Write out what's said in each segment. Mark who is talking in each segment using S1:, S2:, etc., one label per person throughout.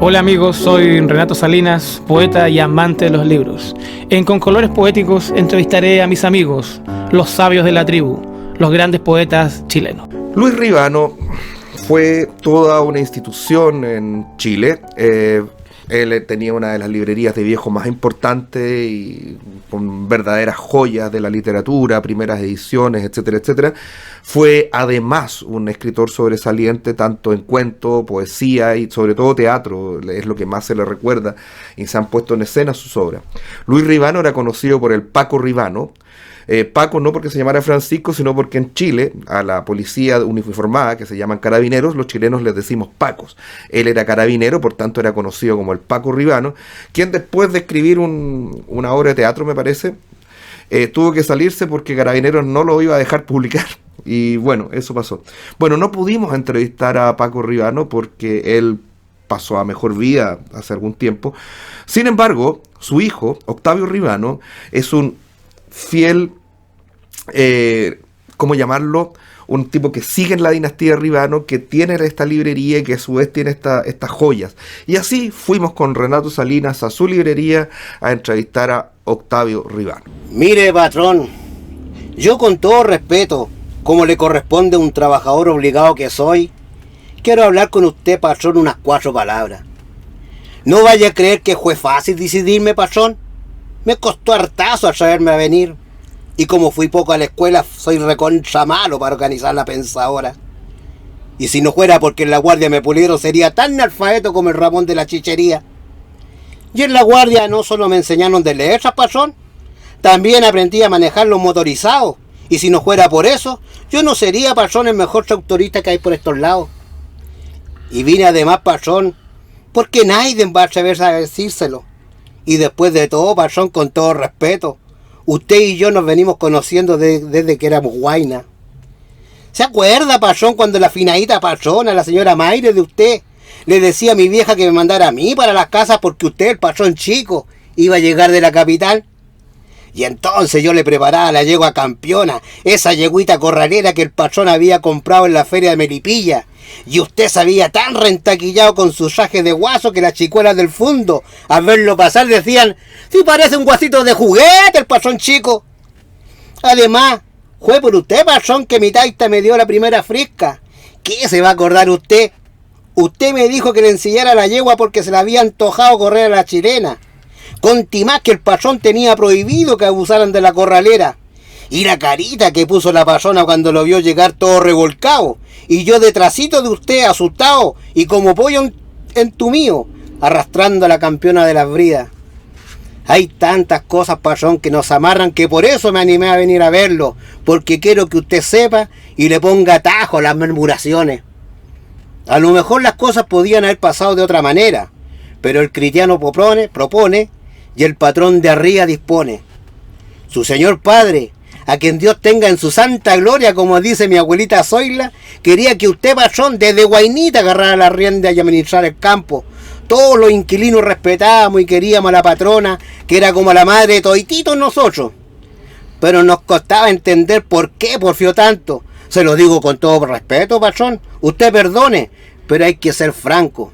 S1: Hola amigos, soy Renato Salinas, poeta y amante de los libros. En Con Colores Poéticos entrevistaré a mis amigos, los sabios de la tribu, los grandes poetas chilenos.
S2: Luis Ribano fue toda una institución en Chile. Él tenía una de las librerías de viejo más importantes y con verdaderas joyas de la literatura, primeras ediciones, etcétera, etcétera. Fue además un escritor sobresaliente tanto en cuento, poesía y sobre todo teatro, es lo que más se le recuerda y se han puesto en escena sus obras. Luis Ribano era conocido por el Paco Ribano. Paco no porque se llamara Francisco, sino porque en Chile a la policía uniformada, que se llaman carabineros, los chilenos les decimos pacos. Él era carabinero, por tanto era conocido como el Paco Ribano, quien después de escribir una obra de teatro, me parece, tuvo que salirse porque Carabineros no lo iba a dejar publicar. Y bueno, eso pasó. Bueno, no pudimos entrevistar a Paco Ribano porque él pasó a mejor vida hace algún tiempo. Sin embargo, su hijo, Octavio Ribano, es un fiel, ¿cómo llamarlo? Un tipo que sigue en la dinastía Ribano, que tiene esta librería y que a su vez tiene estas joyas. Y así fuimos con Renato Salinas a su librería a entrevistar a Octavio Ribano.
S3: Mire, patrón, yo con todo respeto, como le corresponde a un trabajador obligado que soy, quiero hablar con usted, patrón, unas 4 palabras. No vaya a creer que fue fácil decidirme, patrón. Me costó hartazo atreverme a venir. Y como fui poco a la escuela, soy recontra malo para organizar la pensadora. Y si no fuera porque en la guardia me pulieron, sería tan analfabeto como el Ramón de la Chichería. Y en la guardia no solo me enseñaron de letras, patrón, también aprendí a manejar los motorizados. Y si no fuera por eso, yo no sería, patrón, el mejor tractorista que hay por estos lados. Y vine además, patrón, porque nadie va a atreverse a decírselo. Y después de todo, patrón, con todo respeto, usted y yo nos venimos conociendo desde que éramos guainas. ¿Se acuerda, patrón, cuando la finadita patrona, la señora Mayre de usted, le decía a mi vieja que me mandara a mí para las casas porque usted, el patrón chico, iba a llegar de la capital? Y entonces yo le preparaba la yegua campeona, esa yeguita corralera que el patrón había comprado en la feria de Melipilla. Y usted se había tan rentaquillado con sus trajes de guaso que las chicuelas del fondo, al verlo pasar, decían: "Sí, parece un guasito de juguete el patrón chico". Además, fue por usted, patrón, que mi taita me dio la primera frisca. ¿Qué se va a acordar usted? Usted me dijo que le enseñara la yegua porque se le había antojado correr a la chilena. Conti más que el patrón tenía prohibido que abusaran de la corralera. Y la carita que puso la patrona cuando lo vio llegar todo revolcado. Y yo detrásito de usted, asustado y como pollo entumido, arrastrando a la campeona de las bridas. Hay tantas cosas, patrón, que nos amarran, que por eso me animé a venir a verlo, porque quiero que usted sepa y le ponga atajo a las murmuraciones. A lo mejor las cosas podían haber pasado de otra manera, pero el cristiano propone y el patrón de arriba dispone. Su señor padre, a quien Dios tenga en su santa gloria, como dice mi abuelita Zoila, quería que usted, patrón, desde guainita agarrara la rienda y administrar el campo. Todos los inquilinos respetábamos y queríamos a la patrona, que era como la madre de todititos nosotros. Pero nos costaba entender por qué porfió tanto. Se lo digo con todo respeto, patrón. Usted perdone, pero hay que ser franco.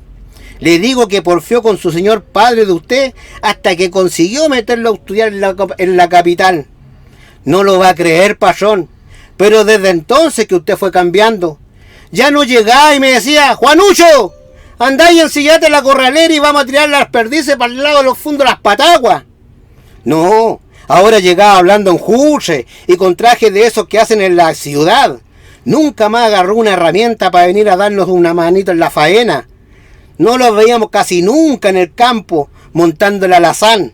S3: Le digo que porfió con su señor padre de usted hasta que consiguió meterlo a estudiar en la capital. No lo va a creer, patrón, pero desde entonces que usted fue cambiando. Ya no llegaba y me decía: "Juanucho, andá y ensillate la corralera y vamos a tirar las perdices para el lado de los fundos de las pataguas". No, ahora llegaba hablando en juche y con traje de esos que hacen en la ciudad. Nunca más agarró una herramienta para venir a darnos una manito en la faena. No lo veíamos casi nunca en el campo montando el alazán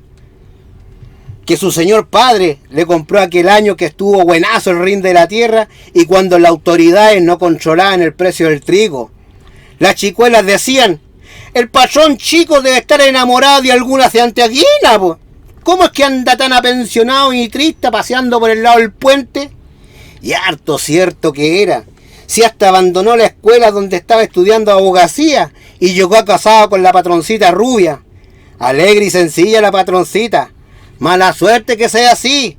S3: que su señor padre le compró aquel año que estuvo buenazo el rin de la tierra y cuando las autoridades no controlaban el precio del trigo. Las chicuelas decían: "El patrón chico debe estar enamorado de alguna santiaguina, po. ¿Cómo es que anda tan apensionado y triste paseando por el lado del puente?". Y harto cierto que era. Si hasta abandonó la escuela donde estaba estudiando abogacía y llegó a casado con la patroncita rubia. Alegre y sencilla la patroncita. Mala suerte que sea así,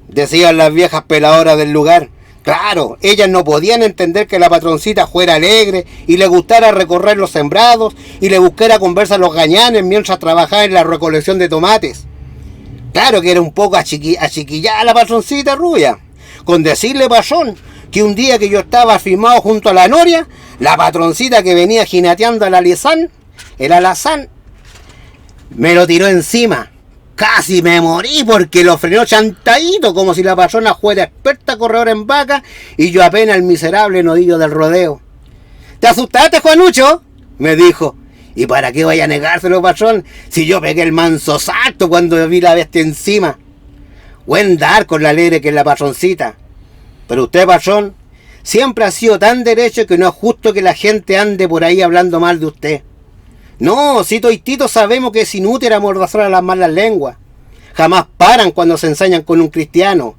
S3: decían las viejas peladoras del lugar. Claro, ellas no podían entender que la patroncita fuera alegre y le gustara recorrer los sembrados y le buscara conversar los gañanes mientras trabajaba en la recolección de tomates. Claro que era un poco achiquillada la patroncita rubia. Con decirle, patrón, que un día que yo estaba afirmado junto a la noria, la patroncita que venía jineteando el alazán, me lo tiró encima. Casi me morí porque lo frenó chantadito, como si la patrona fuera experta corredora en vaca y yo apenas el miserable nodillo del rodeo. ¿Te asustaste, Juanucho?, me dijo. ¿Y para qué vaya a negárselo, patrón, si yo pegué el manso salto cuando vi la bestia encima? Buen dar con la alegre que es la patroncita. Pero usted, patrón, siempre ha sido tan derecho que no es justo que la gente ande por ahí hablando mal de usted. No, si toititos sabemos que es inútil amordazar a las malas lenguas. Jamás paran cuando se ensañan con un cristiano.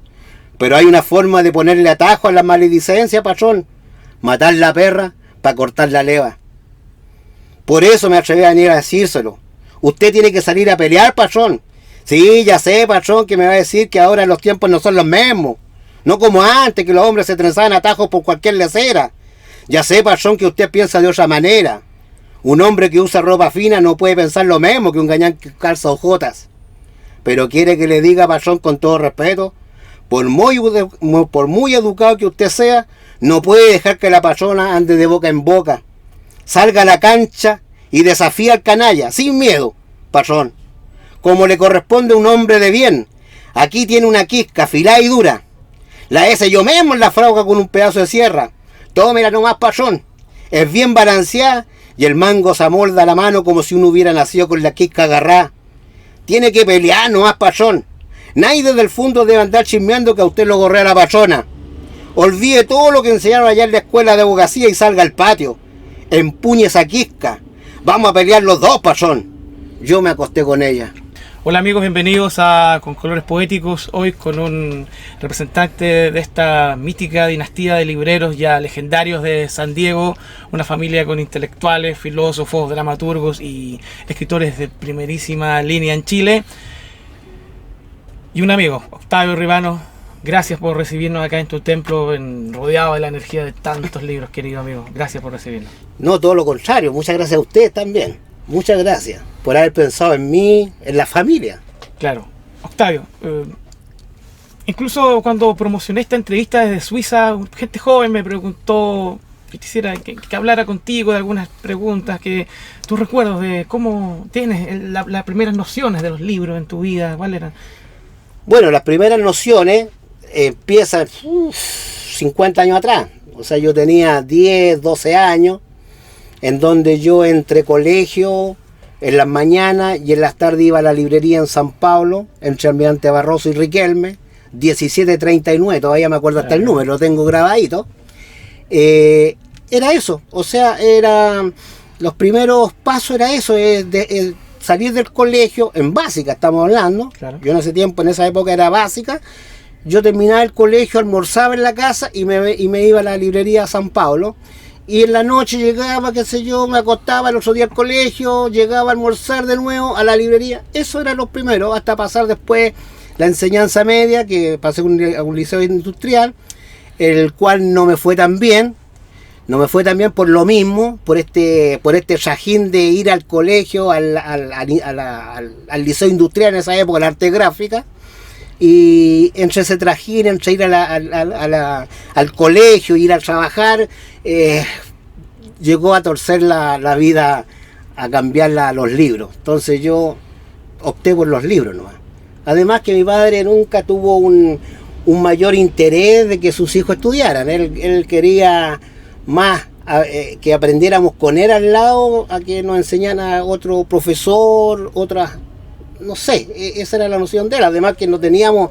S3: Pero hay una forma de ponerle atajo a la maledicencia, patrón. Matar la perra para cortar la leva. Por eso me atreví a venir a decírselo. Usted tiene que salir a pelear, patrón. Sí, ya sé, patrón, que me va a decir que ahora los tiempos no son los mismos. No como antes, que los hombres se trenzaban atajos por cualquier lecera. Ya sé, patrón, que usted piensa de otra manera. Un hombre que usa ropa fina no puede pensar lo mismo que un gañán que calza ojotas. Pero quiere que le diga, patrón, con todo respeto, por muy educado que usted sea, no puede dejar que la patrona ande de boca en boca. Salga a la cancha y desafía al canalla, sin miedo, patrón. Como le corresponde a un hombre de bien. Aquí tiene una quisca afilada y dura. La ese yo mismo en la frauca con un pedazo de sierra. Tómela nomás, patrón. Es bien balanceada y el mango se amolda la mano como si uno hubiera nacido con la quisca agarrada. Tiene que pelear nomás, patrón. Nadie desde el fondo debe andar chismeando que a usted lo gorrea la patrona. Olvide todo lo que enseñaron allá en la escuela de abogacía y salga al patio. Empuñe esa quisca. Vamos a pelear los dos, patrón. Yo me acosté con ella.
S1: Hola amigos, bienvenidos a Con Colores Poéticos, hoy con un representante de esta mítica dinastía de libreros ya legendarios de San Diego, una familia con intelectuales, filósofos, dramaturgos y escritores de primerísima línea en Chile. Y un amigo, Octavio Ribano, gracias por recibirnos acá en tu templo, rodeado de la energía de tantos libros, querido amigo. Gracias por recibirnos.
S3: No, todo lo contrario, muchas gracias a ustedes también. Muchas gracias por haber pensado en mí, en la familia.
S1: Claro. Octavio, incluso cuando promocioné esta entrevista desde Suiza, gente joven me preguntó que quisiera que hablara contigo de algunas preguntas, que tus recuerdos de cómo tienes las primeras nociones de los libros en tu vida, ¿cuáles eran?
S3: Bueno, las primeras nociones empiezan 50 años atrás. O sea, yo tenía 10, 12 años. En donde yo entre colegio en las mañanas y en las tardes iba a la librería en San Pablo, entre Almirante Barroso y Riquelme, 1739, todavía me acuerdo hasta el número, lo tengo grabadito. Era eso, o sea, los primeros pasos era eso, salir del colegio, en básica estamos hablando, claro. Yo en ese tiempo, en esa época era básica, yo terminaba el colegio, almorzaba en la casa y me iba a la librería San Pablo. Y en la noche llegaba, qué sé yo, me acostaba el otro día al colegio, llegaba a almorzar de nuevo a la librería. Eso era lo primero, hasta pasar después la enseñanza media, que pasé a un liceo industrial, el cual no me fue tan bien. No me fue tan bien por lo mismo, por este trajín de ir al colegio, al liceo industrial en esa época, la arte gráfica. Y entre ese trajín, entre ir al colegio, ir a trabajar, llegó a torcer la vida, a cambiarla a los libros. Entonces yo opté por los libros nomás. Además que mi padre nunca tuvo un mayor interés de que sus hijos estudiaran. Él quería más que aprendiéramos con él al lado, a que nos enseñara otro profesor, otras... No sé, esa era la noción de él. Además que no teníamos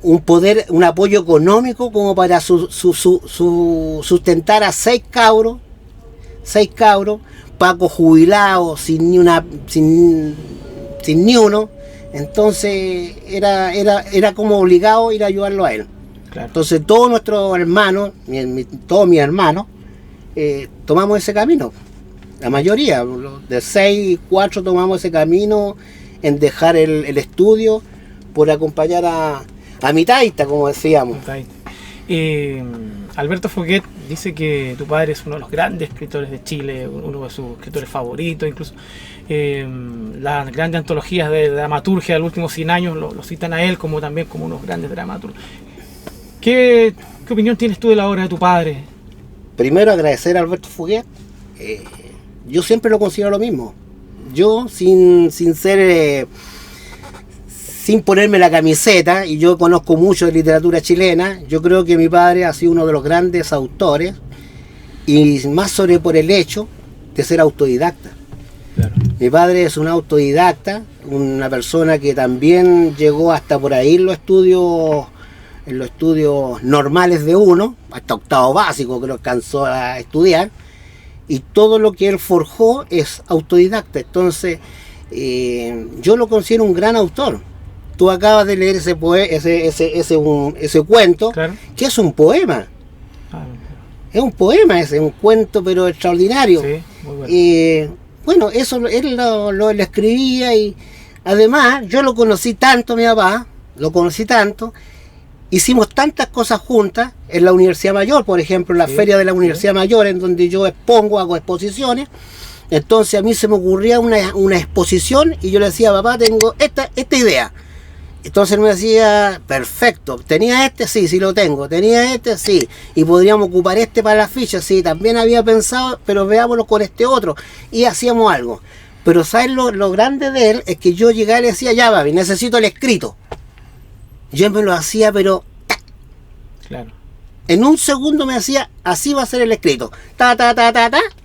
S3: un apoyo económico como para sustentar a 6 cabros, pacos jubilados, sin ni uno. Entonces era como obligado ir a ayudarlo a él. Claro. Entonces todos nuestros hermanos, todos mis hermanos, tomamos ese camino. La mayoría, de 6, 4 tomamos ese camino en dejar el estudio por acompañar A mitadista, como decíamos.
S1: Está ahí. Alberto Foguet dice que tu padre es uno de los grandes escritores de Chile, uno de sus escritores favoritos, incluso las grandes antologías de dramaturgia de los últimos 100 años lo citan a él como también como unos grandes dramaturgos. ¿Qué opinión tienes tú de la obra de tu padre?
S3: Primero agradecer a Alberto Foguet. Yo siempre lo considero lo mismo. Yo, sin ponerme la camiseta, y yo conozco mucho de literatura chilena, yo creo que mi padre ha sido uno de los grandes autores, y más sobre por el hecho de ser autodidacta.
S1: Claro.
S3: Mi padre es un autodidacta, una persona que también llegó hasta por ahí en los estudios normales de uno, hasta octavo básico que lo alcanzó a estudiar, y todo lo que él forjó es autodidacta. Entonces yo lo considero un gran autor. Tú acabas de leer ese cuento, claro, que es un poema. Es un poema, es un cuento, pero extraordinario.
S1: Sí, muy bueno.
S3: Bueno, eso él lo escribía, y además yo lo conocí tanto, mi papá, hicimos tantas cosas juntas en la Universidad Mayor, por ejemplo, en la feria de la Universidad Mayor, en donde yo expongo, hago exposiciones. Entonces a mí se me ocurría una exposición, y yo le decía, papá, tengo esta idea. Entonces él me decía, perfecto, ¿tenía este? Sí lo tengo. ¿Tenía este? Sí. Y podríamos ocupar este para las fichas. Sí, también había pensado, pero veámoslo con este otro. Y hacíamos algo. Pero ¿sabes lo grande de él? Es que yo llegaba y le decía, ya, papi, necesito el escrito. Yo me lo hacía, pero...
S1: Claro.
S3: En un segundo me hacía, así va a ser el escrito.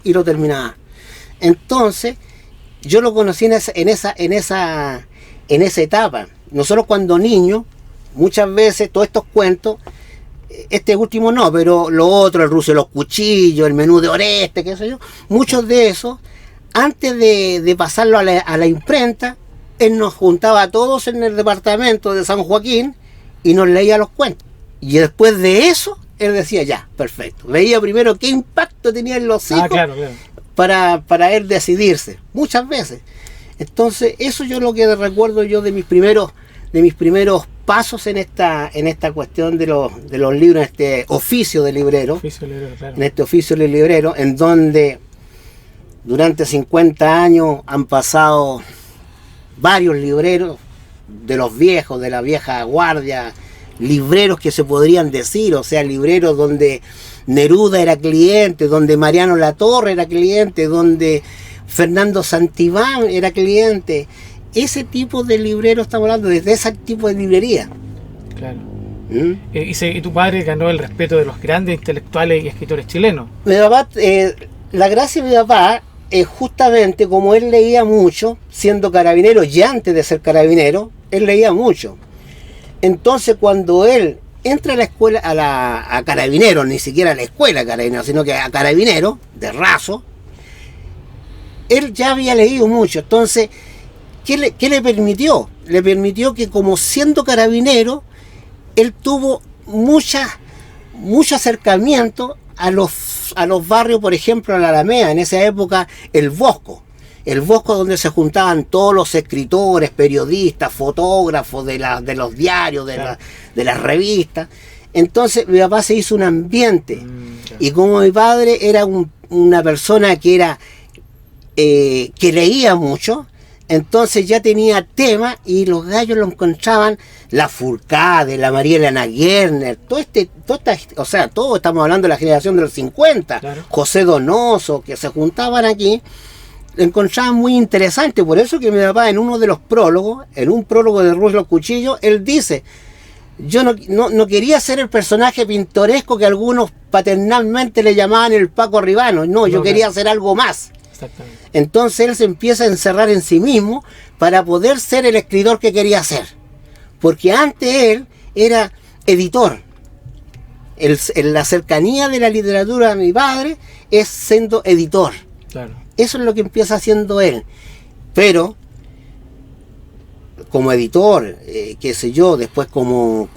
S3: Y lo terminaba. Entonces, yo lo conocí en esa etapa. Nosotros cuando niños, muchas veces todos estos cuentos, este último no, pero lo otro, el ruso de los cuchillos, el menú de Oreste, qué sé yo, muchos de esos, antes de pasarlo a la imprenta, él nos juntaba a todos en el departamento de San Joaquín y nos leía los cuentos. Y después de eso, él decía, ya, perfecto. Veía primero qué impacto tenía en los hijos,
S1: claro.
S3: para él decidirse, muchas veces. Entonces, eso yo lo que recuerdo yo de mis primeros pasos en esta cuestión de los libros, en este oficio de librero,
S1: claro.
S3: En este oficio de librero, en donde durante 50 años han pasado varios libreros, de los viejos, de la vieja guardia, libreros que se podrían decir, o sea, libreros donde Neruda era cliente, donde Mariano Latorre era cliente, donde Fernando Santibán era cliente. Ese tipo de librero estamos hablando, de ese tipo de librería.
S1: Claro. Y tu padre ganó el respeto de los grandes intelectuales y escritores chilenos.
S3: Mi papá, la gracia de mi papá es justamente como él leía mucho, siendo carabinero, y antes de ser carabinero, él leía mucho. Entonces cuando él entra a la escuela, a carabinero, ni siquiera a la escuela carabinero, sino que a carabinero, de raso, él ya había leído mucho. Entonces, ¿qué le permitió? Le permitió que, como siendo carabinero, él tuvo mucho acercamiento a los barrios, por ejemplo, a la Alameda, en esa época, el Bosco donde se juntaban todos los escritores, periodistas, fotógrafos de los diarios, de las revistas. Entonces mi papá se hizo un ambiente, y como mi padre era una persona que leía mucho, entonces ya tenía tema, y los gallos lo encontraban, la Furcade, la María Elena Gerner, todos estamos hablando de la generación de los 50, claro. José Donoso, que se juntaban aquí, lo encontraban muy interesante. Por eso que mi papá, en uno de los prólogos, en un prólogo de Ruiz los Cuchillos, él dice, yo no quería ser el personaje pintoresco que algunos paternalmente le llamaban el Paco Ribano, yo quería hacer algo más.
S1: Exactamente. Entonces
S3: él se empieza a encerrar en sí mismo para poder ser el escritor que quería ser, porque antes él era editor. La cercanía de la literatura de mi padre es siendo editor.
S1: Claro.
S3: Eso es lo que empieza haciendo él. Pero como editor, qué sé yo, después como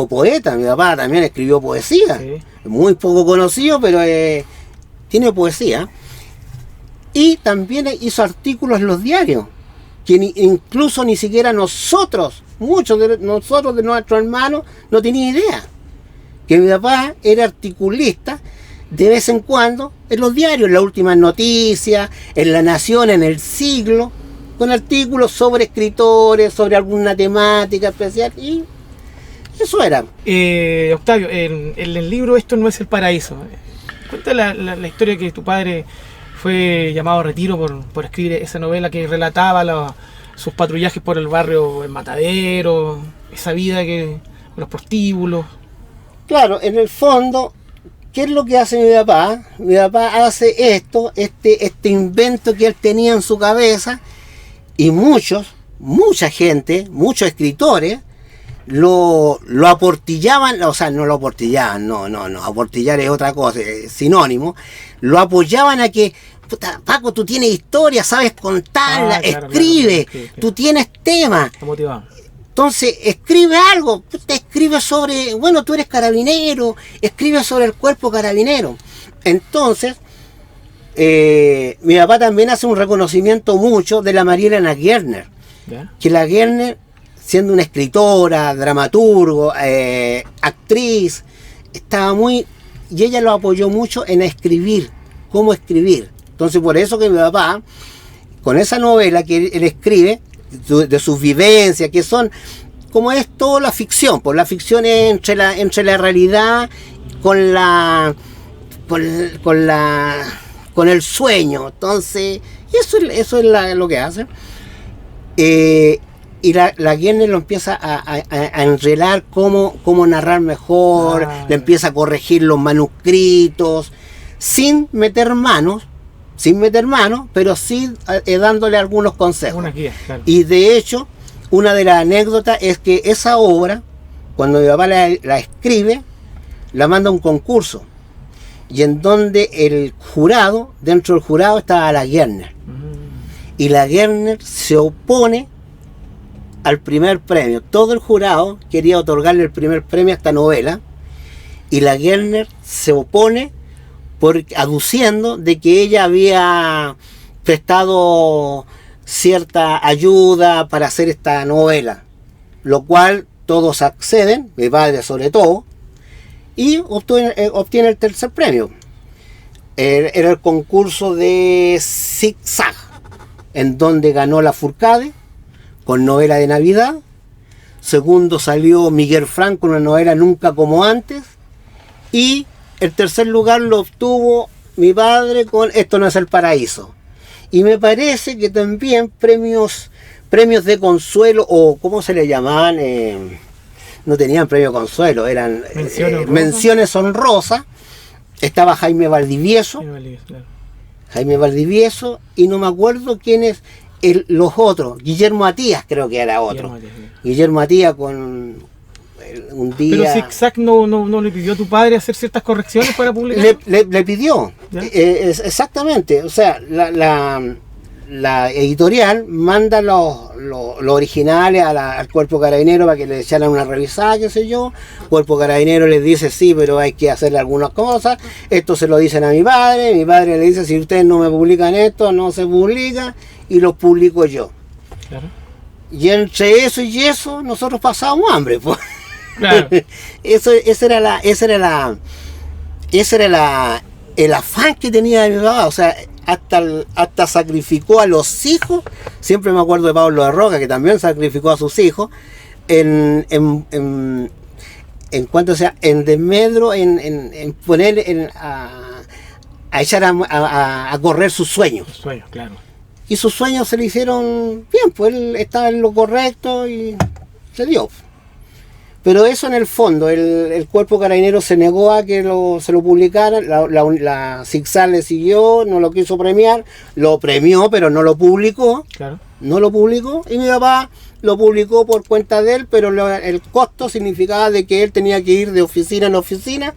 S3: poeta, mi papá también escribió poesía. Sí. Muy poco conocido, pero tiene poesía. Y también hizo artículos en los diarios, que incluso ni siquiera nosotros muchos de nosotros, de nuestros hermanos, no tenían idea. Que mi papá era articulista de vez en cuando en los diarios, en las últimas noticias, en La Nación, en El Siglo, con artículos sobre escritores, sobre alguna temática especial, y eso era.
S1: Octavio, en el libro Esto no es el paraíso, cuenta la historia que tu padre fue llamado a retiro por escribir esa novela que relataba sus patrullajes por el barrio El Matadero, esa vida con los prostíbulos.
S3: Claro, en el fondo, ¿qué es lo que hace mi papá? Mi papá hace este invento que él tenía en su cabeza, y mucha gente, muchos escritores, lo aportillaban, o sea, no lo aportillaban, no, aportillar es otra cosa, es sinónimo, lo apoyaban a que, puta, Paco, tú tienes historia, sabes contarla, escribe, claro, tú tienes temas. Entonces, escribe algo, te escribe sobre, bueno, tú eres carabinero, escribe sobre el cuerpo carabinero. Entonces, mi papá también hace un reconocimiento mucho de la María Elena Gerner, ¿ya? Que la Gerner, siendo una escritora, dramaturgo, actriz, estaba muy, y ella lo apoyó mucho en escribir, cómo escribir. Entonces, por eso que mi papá, con esa novela que él escribe, de sus vivencias, que son, como es toda la ficción, pues la ficción es entre la realidad con el sueño. Entonces, eso es lo que hace. Y la Gerner lo empieza a enrelar cómo narrar mejor, le empieza a corregir los manuscritos, sin meter manos, pero sí dándole algunos consejos. Una guía, claro. Y de hecho, una de las anécdotas es que esa obra, cuando mi papá la escribe, la manda a un concurso, y en donde dentro del jurado estaba la Gerner. Y la Gerner se opone al primer premio. Todo el jurado quería otorgarle el primer premio a esta novela, y la Gerner se opone aduciendo de que ella había prestado cierta ayuda para hacer esta novela, lo cual todos acceden, mi padre sobre todo, y obtiene el tercer premio. Era el concurso de Zigzag, en donde ganó la Fourcade con novela de Navidad. Segundo salió Miguel Franco con una novela Nunca como antes, y el tercer lugar lo obtuvo mi padre con Esto no es el paraíso. Y me parece que también premios de consuelo, o ¿cómo se le llamaban? No tenían premio consuelo, eran menciones honrosas. Estaba Jaime Valdivieso, y no me acuerdo quiénes los otros. Guillermo Matías creo que era otro. Guillermo Matías con un día...
S1: Pero Zigzag no le pidió a tu padre hacer ciertas correcciones para publicar.
S3: Le pidió, exactamente. O sea, la editorial manda los originales al cuerpo carabinero para que le echaran una revisada, qué sé yo. Cuerpo carabinero les dice sí, pero hay que hacerle algunas cosas. Esto se lo dicen a mi padre le dice, si ustedes no me publican esto, no se publica, y lo publico yo. Claro. Y entre eso y eso, nosotros pasábamos hambre, pues. Claro. Ese era el afán que tenía mi papá. O sea, hasta sacrificó a los hijos. Siempre me acuerdo de Pablo de Roca, que también sacrificó a sus hijos en cuanto sea en desmedro, en poner a echar a correr sus sueños.
S1: Claro.
S3: Y sus sueños se le hicieron bien, pues él estaba en lo correcto y se dio. Pero eso, en el fondo, el cuerpo carabinero se negó a que se lo publicara. La Zigzag le siguió, no lo quiso premiar, lo premió, pero no lo publicó. Claro. No lo publicó, y mi papá lo publicó por cuenta de él, pero el costo significaba de que él tenía que ir de oficina en oficina,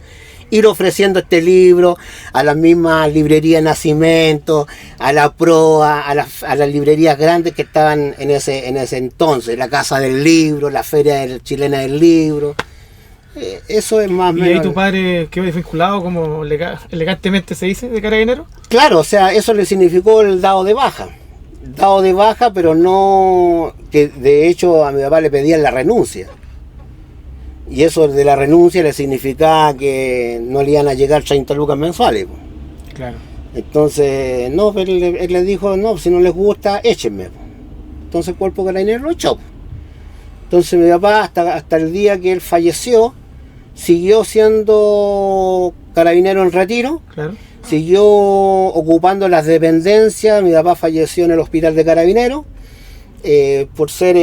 S3: ir ofreciendo este libro a las mismas librerías Nacimiento, a la Proa, a las librerías grandes que estaban en ese entonces, la Casa del Libro, la Feria Chilena del Libro. Eso es más o menos.
S1: ¿Y ahí tu padre quedó desvinculado, como elegantemente se dice, de carabinero?
S3: Claro, o sea, eso le significó el dado de baja. dado de baja, pero no, que de hecho a mi papá le pedían la renuncia. Y eso de la renuncia le significaba que no le iban a llegar 30 lucas mensuales.
S1: Claro.
S3: Entonces, no, pero él le dijo, no, si no les gusta, échenme. Entonces el cuerpo carabinero lo echó. Entonces mi papá, hasta el día que él falleció, siguió siendo carabinero en retiro,
S1: Claro.
S3: siguió ocupando las dependencias. Mi papá falleció en el hospital de carabineros por ser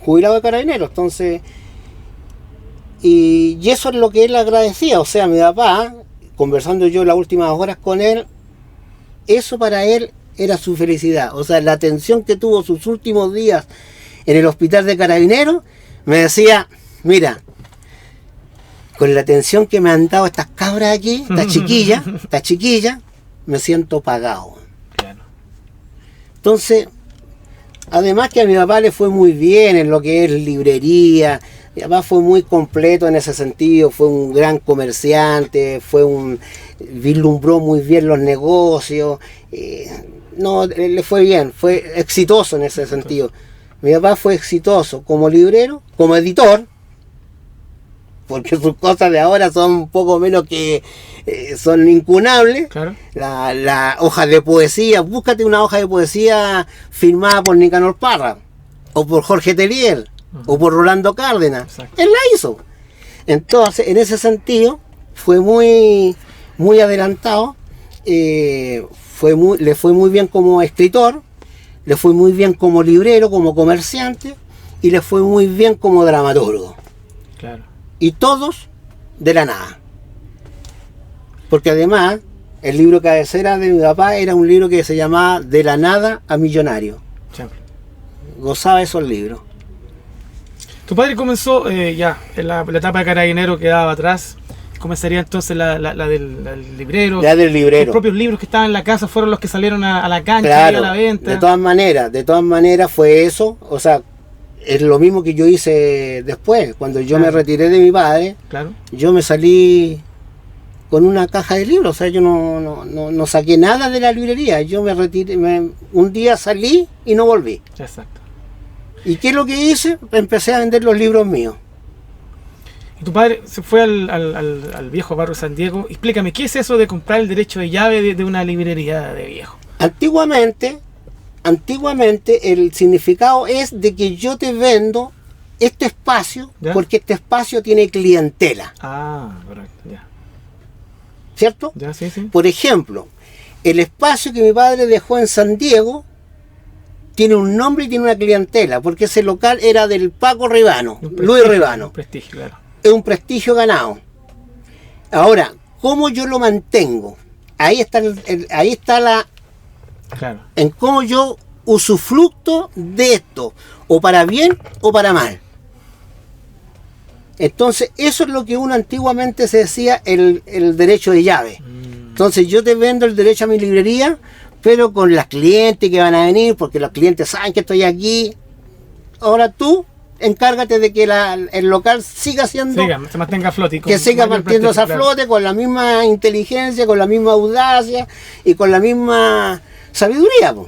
S3: jubilado de carabineros. Entonces, y eso es lo que él agradecía. O sea, mi papá, conversando yo las últimas horas con él, eso para él era su felicidad. O sea, la atención que tuvo sus últimos días en el hospital de carabineros, me decía, mira, con la atención que me han dado estas cabras aquí, estas chiquillas, me siento pagado.
S1: Claro.
S3: Entonces, además que a mi papá le fue muy bien en lo que es librería. Mi papá fue muy completo en ese sentido, fue un gran comerciante, vislumbró muy bien los negocios, no, le fue bien, fue exitoso en ese sentido. Mi papá fue exitoso como librero, como editor, porque sus cosas de ahora son un poco menos que son incunables.
S1: Claro.
S3: La hoja de poesía, búscate una hoja de poesía firmada por Nicanor Parra, o por Jorge Telier, o por Rolando Cárdenas.
S1: Exacto.
S3: Él la hizo. Entonces, en ese sentido, fue muy adelantado. Le fue muy bien como escritor, le fue muy bien como librero, como comerciante, y le fue muy bien como dramaturgo.
S1: Claro.
S3: Y todos de la nada. Porque además, el libro cabecera de mi papá era un libro que se llamaba De la nada a millonario.
S1: Siempre.
S3: Gozaba esos libros.
S1: Tu padre comenzó ya en la etapa de carabinero, quedaba atrás. Comenzaría entonces la del librero.
S3: Ya del librero.
S1: Los propios libros que estaban en la casa fueron los que salieron a la cancha y
S3: Claro,
S1: a la venta.
S3: de todas maneras fue eso. O sea, es lo mismo que yo hice después. Cuando yo me retiré de mi padre,
S1: Claro.
S3: yo me salí con una caja de libros. O sea, yo no saqué nada de la librería. Yo me retiré, un día salí y no volví.
S1: Exacto.
S3: ¿Y qué es lo que hice? Empecé a vender los libros míos.
S1: Y tu padre se fue al viejo barrio San Diego. Explícame, ¿qué es eso de comprar el derecho de llave de una librería de viejo?
S3: Antiguamente el significado es de que yo te vendo este espacio,
S1: ¿Ya?
S3: porque este espacio tiene clientela,
S1: Ah, correcto, ya.
S3: ¿cierto?
S1: Ya, sí, sí.
S3: Por ejemplo, el espacio que mi padre dejó en San Diego tiene un nombre y tiene una clientela, porque ese local era del Paco Ribano, Luis Ribano.
S1: Un prestigio, claro.
S3: Es un prestigio ganado. Ahora, ¿cómo yo lo mantengo? Ahí está
S1: Claro.
S3: en cómo yo usufructo de esto, o para bien o para mal. Entonces, eso es lo que uno antiguamente se decía el derecho de llave. Entonces, yo te vendo el derecho a mi librería, pero con las clientes que van a venir, porque los clientes saben que estoy aquí. Ahora tú encárgate de que el local siga siendo,
S1: Se mantenga a flote.
S3: que siga manteniéndose a flote, con la misma inteligencia, con la misma audacia y con la misma sabiduría, po.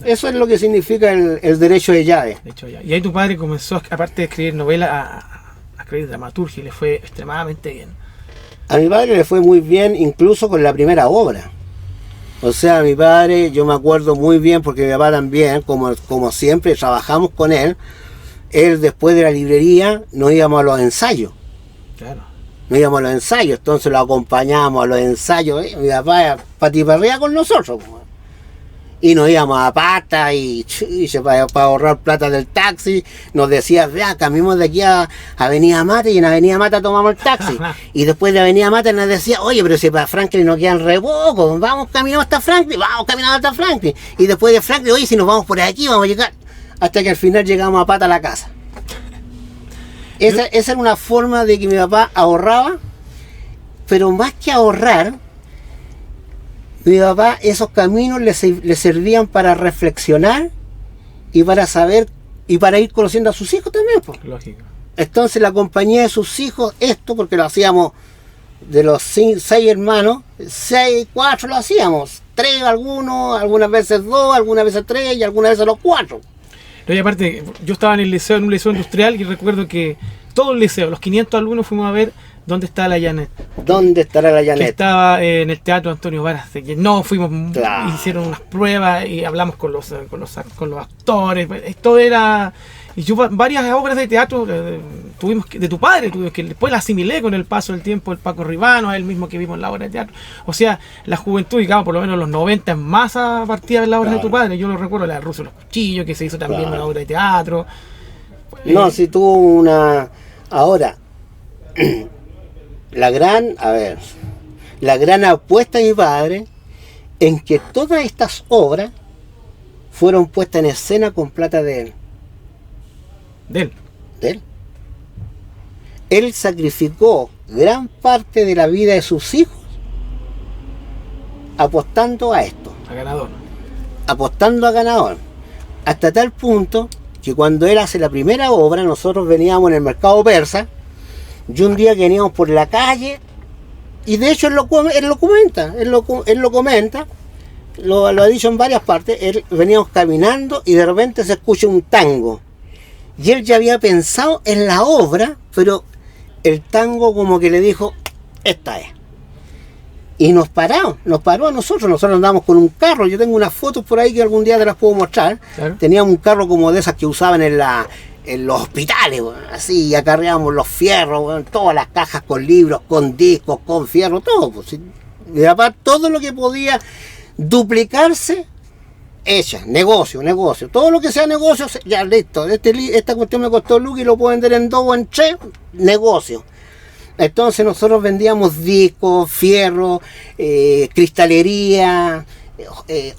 S3: Eso es lo que significa el derecho de llave.
S1: De hecho, ya. Y ahí tu padre comenzó, aparte de escribir novelas, a escribir dramaturgia y le fue extremadamente bien.
S3: A mi padre le fue muy bien, incluso con la primera obra. O sea, mi padre, yo me acuerdo muy bien, porque mi papá también, como siempre, trabajamos con él. Él, después de la librería, nos íbamos a los ensayos.
S1: Claro.
S3: Nos íbamos a los ensayos, entonces lo acompañábamos a los ensayos. Mi papá patiperrea con nosotros, po. Y nos íbamos a pata y para ahorrar plata del taxi, nos decía, vea, caminamos de aquí a Avenida Mata, y en Avenida Mata tomamos el taxi. Y después de Avenida Mata nos decía, oye, pero si para Franklin nos quedan re poco, vamos caminando hasta Franklin, vamos caminando hasta Franklin. Y después de Franklin, oye, si nos vamos por aquí, vamos a llegar. Hasta que al final llegamos a pata a la casa. Esa era una forma de que mi papá ahorraba, pero más que ahorrar, mi papá, esos caminos le servían para reflexionar y para saber y para ir conociendo a sus hijos también, pues.
S1: Lógico.
S3: Entonces la compañía de sus hijos, porque lo hacíamos de los 6 hermanos, 4 lo hacíamos, 3 algunos, algunas veces 2, algunas veces 3 y algunas veces los 4.
S1: No, y aparte, yo estaba en el liceo, en un liceo industrial, y recuerdo que todo el liceo, los 500 alumnos, fuimos a ver dónde está la Janet.
S3: ¿Dónde estará la
S1: Que
S3: Janet?
S1: estaba en el Teatro Antonio Varas. De que no, fuimos,
S3: Claro.
S1: hicieron unas pruebas y hablamos con los actores. Esto era. Y yo varias obras de teatro tuvimos de tu padre, tuvimos que después la asimilé con el paso del tiempo, el Paco Ribano, él mismo que vimos en la obra de teatro. O sea, la juventud, y claro, por lo menos los 90 en masa partía de las obras de tu padre. Yo lo recuerdo, la de Ruso los Cuchillos, que se hizo también una obra de teatro.
S3: No, si tuvo una... Ahora, la gran apuesta de mi padre en que todas estas obras fueron puestas en escena con plata de él.
S1: De él.
S3: de él. Él sacrificó gran parte de la vida de sus hijos apostando a esto,
S1: A ganador.
S3: apostando a ganador, hasta tal punto que cuando él hace la primera obra, nosotros veníamos en el mercado persa, y un día que veníamos por la calle, y de hecho él lo comenta, lo ha dicho en varias partes, veníamos caminando y de repente se escucha un tango. Y él ya había pensado en la obra, pero el tango como que le dijo, esta es. Y nos paró a nosotros andamos con un carro, yo tengo unas fotos por ahí que algún día te las puedo mostrar.
S1: Claro.
S3: Teníamos un carro como de esas que usaban en los hospitales, bueno, así, y acarreábamos los fierros, bueno, todas las cajas con libros, con discos, con fierro, todo. Pues, y aparte, todo lo que podía duplicarse, hecha, negocio, todo lo que sea negocio, ya listo, esta cuestión me costó lucas y lo puedo vender en 2 o en 3, negocio. Entonces nosotros vendíamos discos, fierro, cristalería,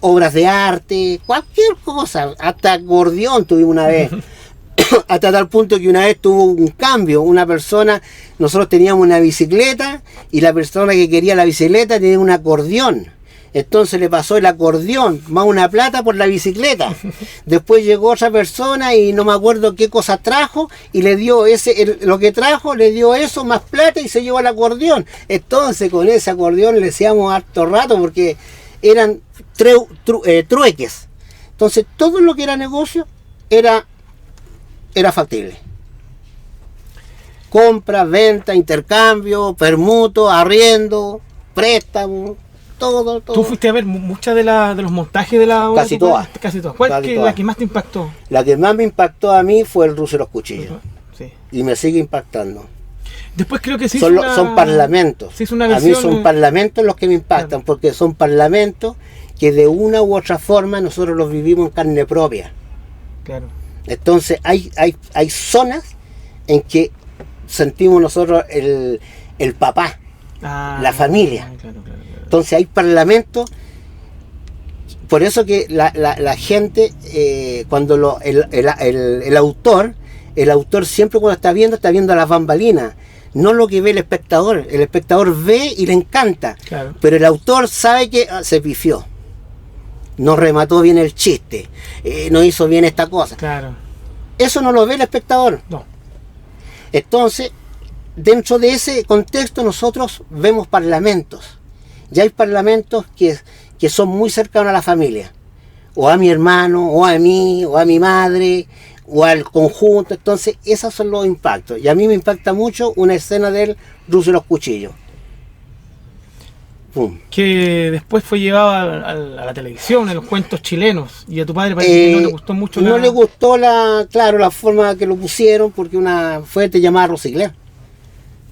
S3: obras de arte, cualquier cosa, hasta acordeón tuvimos una vez. Hasta tal punto que una vez tuvo un cambio, una persona, nosotros teníamos una bicicleta y la persona que quería la bicicleta tenía un acordeón. Entonces le pasó el acordeón más una plata por la bicicleta. Después llegó otra persona y no me acuerdo qué cosa trajo y le dio lo que trajo, le dio eso más plata y se llevó el acordeón. Entonces con ese acordeón le hacíamos harto rato porque eran trueques. Entonces todo lo que era negocio era factible. Compra, venta, intercambio, permuto, arriendo, préstamo. Todo.
S1: ¿Tú fuiste a ver muchas de los montajes de la obra?
S3: Casi todas.
S1: Casi todas. ¿Cuál
S3: Casi
S1: es
S3: todas.
S1: la que más te impactó?
S3: La que más me impactó a mí fue el Ruso de los Cuchillos.
S1: Sí.
S3: Y me sigue impactando.
S1: Después creo que sí
S3: Son parlamentos.
S1: Se hizo una
S3: A mí
S1: versión,
S3: son parlamentos los que me impactan,
S1: claro.
S3: porque son parlamentos que de una u otra forma nosotros los vivimos en carne propia.
S1: Claro.
S3: Entonces hay zonas en que sentimos nosotros el papá, la familia.
S1: Claro.
S3: Entonces hay parlamentos, por eso que la gente, cuando el autor siempre cuando está viendo las bambalinas, no lo que ve el espectador ve y le encanta,
S1: Claro.
S3: pero el autor sabe que se pifió, no remató bien el chiste, no hizo bien esta cosa.
S1: Claro.
S3: Eso no lo ve el espectador.
S1: No.
S3: Entonces, dentro de ese contexto nosotros vemos parlamentos. Ya hay parlamentos que son muy cercanos a la familia, o a mi hermano, o a mí, o a mi madre, o al conjunto. Entonces, esos son los impactos. Y a mí me impacta mucho una escena del Ruso de los Cuchillos. Pum.
S1: Que después fue llevado a la televisión, en los cuentos chilenos. Y a tu padre parece que no le gustó mucho.
S3: No le gustó la forma que lo pusieron, porque te llamaba Rosicler.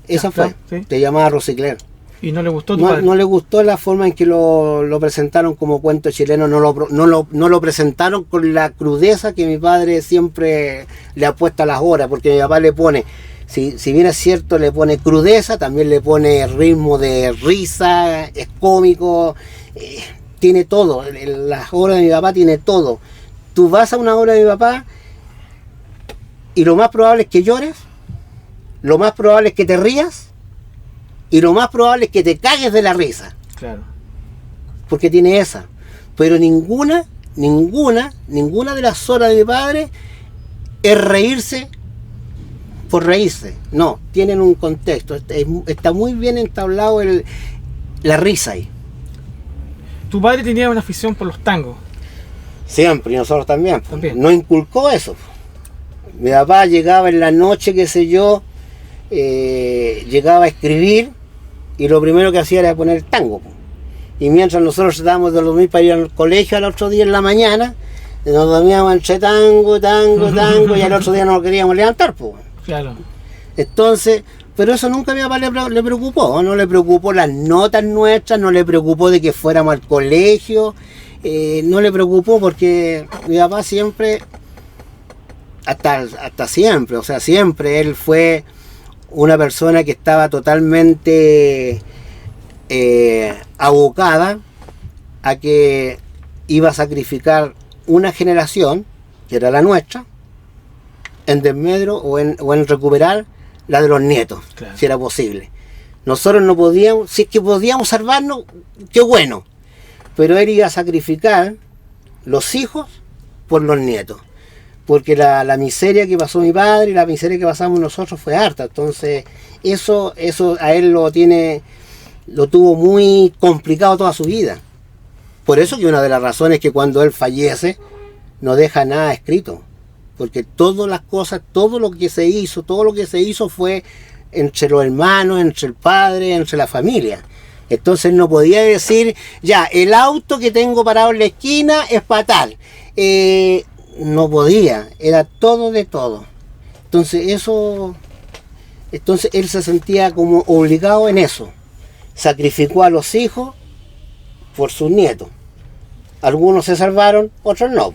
S3: Esa fue,
S1: sí.
S3: te llamaba Rosicler.
S1: Y no le gustó tu padre.
S3: No le gustó la forma en que lo presentaron como cuento chileno, no lo presentaron con la crudeza que mi padre siempre le apuesta a las horas, porque mi papá le pone, si bien es cierto, le pone crudeza, también le pone ritmo de risa, es cómico, tiene todo, las obras de mi papá tiene todo. Tú vas a una obra de mi papá y lo más probable es que llores, lo más probable es que te rías, y lo más probable es que te cagues de la risa.
S1: Claro.
S3: Porque tiene esa. Pero ninguna de las obras de mi padre es reírse por reírse. No, tienen un contexto. Está muy bien entablado la risa ahí.
S1: Tu padre tenía una afición por los tangos.
S3: Siempre, y nosotros también.
S1: También.
S3: Nos inculcó eso. Mi papá llegaba en la noche, qué sé yo, llegaba a escribir y lo primero que hacía era poner tango. Y mientras nosotros tratábamos de dormir para ir al colegio al otro día en la mañana, nos dormíamos entre tango, y al otro día no nos queríamos levantar.
S1: Claro.
S3: Entonces, pero eso nunca a mi papá le preocupó, no le preocupó las notas nuestras, no le preocupó de que fuéramos al colegio, no le preocupó porque mi papá siempre, hasta siempre, o sea, siempre él fue una persona que estaba totalmente abocada a que iba a sacrificar una generación, que era la nuestra, en desmedro o en recuperar la de los nietos,
S1: claro,
S3: si era posible. Nosotros no podíamos, si es que podíamos salvarnos, qué bueno, pero él iba a sacrificar los hijos por los nietos, porque la miseria que pasó mi padre y la miseria que pasamos nosotros fue harta. Entonces eso a él lo tuvo muy complicado toda su vida. Por eso que una de las razones es que cuando él fallece no deja nada escrito, porque todas las cosas, todo lo que se hizo fue entre los hermanos, entre el padre, entre la familia. Entonces no podía decir, ya, el auto que tengo parado en la esquina es para tal. No podía, era todo de todo. Entonces él se sentía como obligado en eso. Sacrificó a los hijos por sus nietos. Algunos se salvaron, otros no.